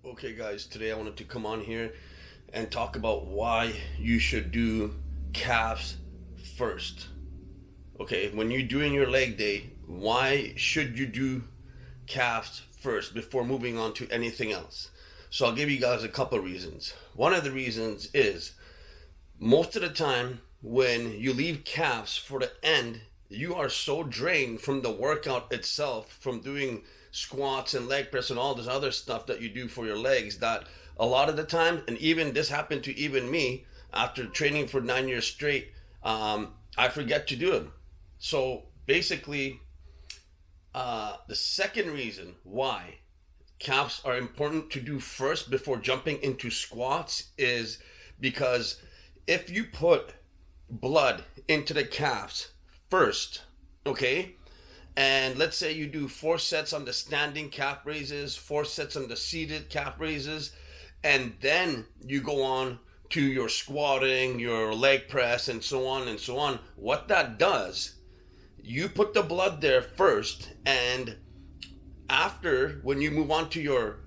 Okay, guys, today I wanted to come on here and talk about why you should do calves first. Okay, when you're doing your leg day, why should you do calves first before moving on to anything else? So I'll give you guys a couple of reasons. One of the reasons is most of the time when you leave calves for the end, you are so drained from the workout itself, from doing squats and leg press and all this other stuff that you do for your legs, that a lot of the time, and even this happened to even me after training for 9 years straight, I forget to do it. So basically, the second reason why calves are important to do first before jumping into squats is because if you put blood into the calves first, okay, and let's say you do 4 sets on the standing calf raises, 4 sets on the seated calf raises, and then you go on to your squatting, your leg press, and so on and so on. What that does, you put the blood there first, and after, when you move on to your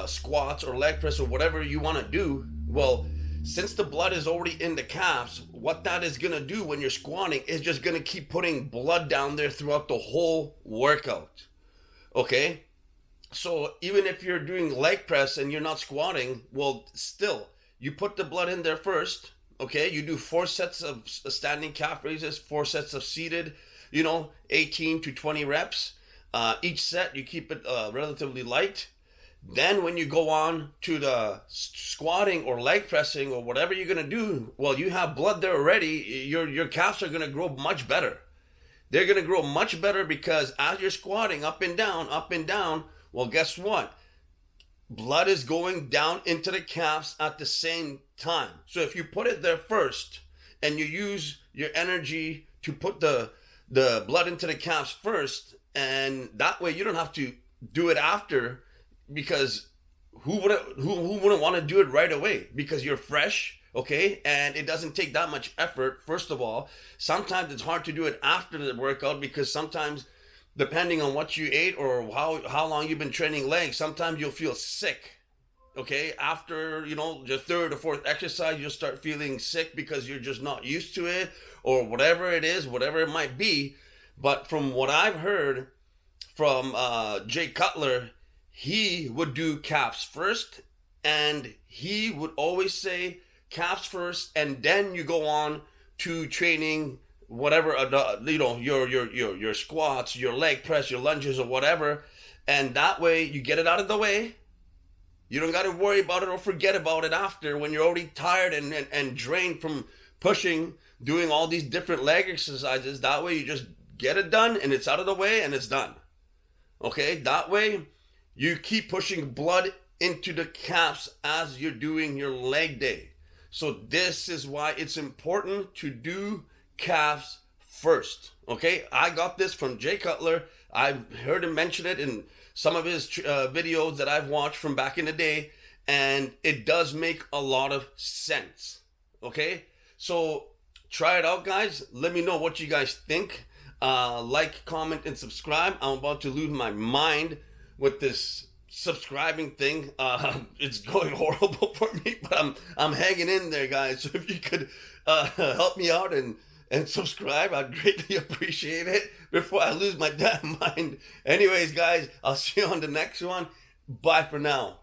squats or leg press or whatever you want to do, well, since the blood is already in the calves, what that is going to do when you're squatting is just going to keep putting blood down there throughout the whole workout. Okay? So even if you're doing leg press and you're not squatting, well, still, you put the blood in there first. Okay? You do 4 sets of standing calf raises, 4 sets of seated, 18 to 20 reps. Each set, you keep it relatively light. Then when you go on to the squatting or leg pressing or whatever you're going to do, well, you have blood there already. Your calves are going to grow much better. They're going to grow much better because as you're squatting up and down, well, guess what? Blood is going down into the calves at the same time. So if you put it there first and you use your energy to put the blood into the calves first, and that way you don't have to do it after, because who wouldn't want to do it right away? Because you're fresh, okay, and it doesn't take that much effort. First of all, sometimes it's hard to do it after the workout because sometimes, depending on what you ate or how long you've been training legs, sometimes you'll feel sick. Okay, after your third or fourth exercise, you'll start feeling sick because you're just not used to it, or whatever it is, whatever it might be. But from what I've heard from Jay Cutler, he would do calves first, and he would always say calves first, and then you go on to training whatever, your squats, your leg press, your lunges, or whatever, and that way you get it out of the way. You don't got to worry about it or forget about it after, when you're already tired and drained from pushing, doing all these different leg exercises. That way you just get it done, and it's out of the way, and it's done. Okay, that way you keep pushing blood into the calves as you're doing your leg day. So this is why it's important to do calves first. Okay, I got this from Jay Cutler. I've heard him mention it in some of his videos that I've watched from back in the day, and it does make a lot of sense. Okay, so try it out, guys. Let me know what you guys think. Like, comment, and subscribe. I'm about to lose my mind with this subscribing thing. It's going horrible for me, but I'm hanging in there, guys. So if you could help me out and subscribe, I'd greatly appreciate it before I lose my damn mind. Anyways, guys, I'll see you on the next one. Bye for now.